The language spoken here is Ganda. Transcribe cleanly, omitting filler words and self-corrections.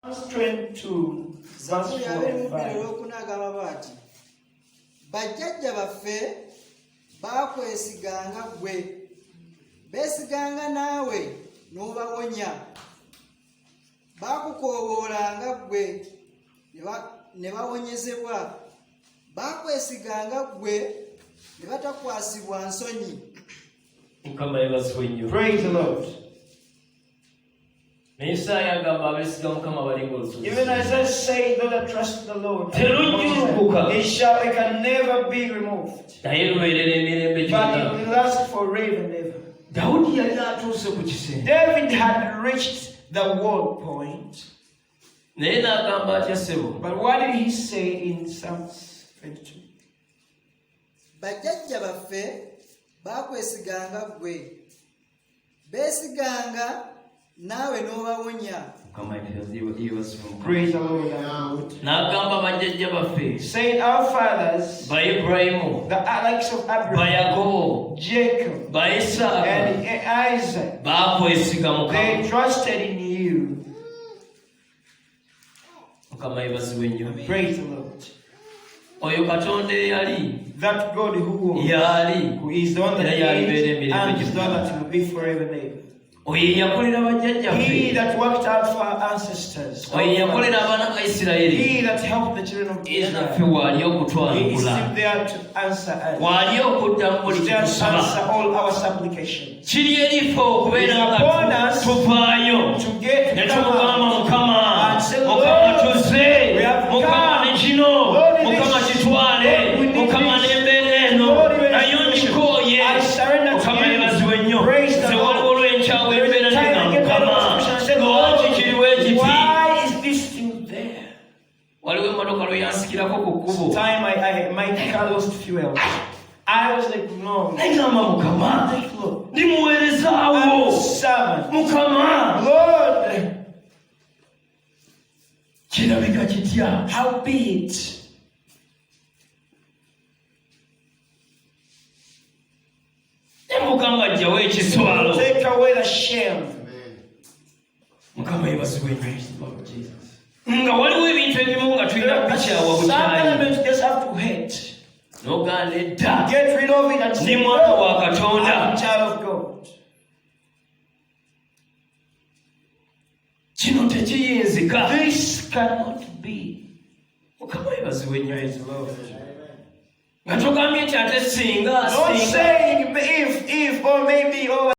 22 verse 4 and 5. Bajjajja baffe baakwesiganga ggwe, beesiganga naawe n'obawonya, baakukooboolanga ggwe ne bawonyezebwa, baakwesiganga ggwe ne batakwasibwa nsonyi. Praise the Lord. Even as I say, those that trust the Lord, it can never be removed, but it will last forever and ever. David had reached the wall point, but what did he say in Psalms 22? Bajjajja baffe baakwesiganga ggwe, beesiganga naawe n'obawonya. Praise the Lord. Saying our fathers, the likes of Abraham, Jacob, and Isaac, they trusted in you. Praise the Lord. That God who is the one that is and is the one that will be forever and ever. He that worked out for our ancestors, he that helped the children of Israel, he is still there to answer us, to answer all our supplications. It is upon us to get to come and say, Lord, we have come. Lord, I surrender to you. Praise the Lord. Why is this still there? Time I my car lost fuel. I was like, no. I'm a servant. Lord, how be it? Take away the shame. Sometimes you just have to hate. Get rid of it and say, I'm a child of God. This cannot be. Praise the Lord. Not saying if or maybe or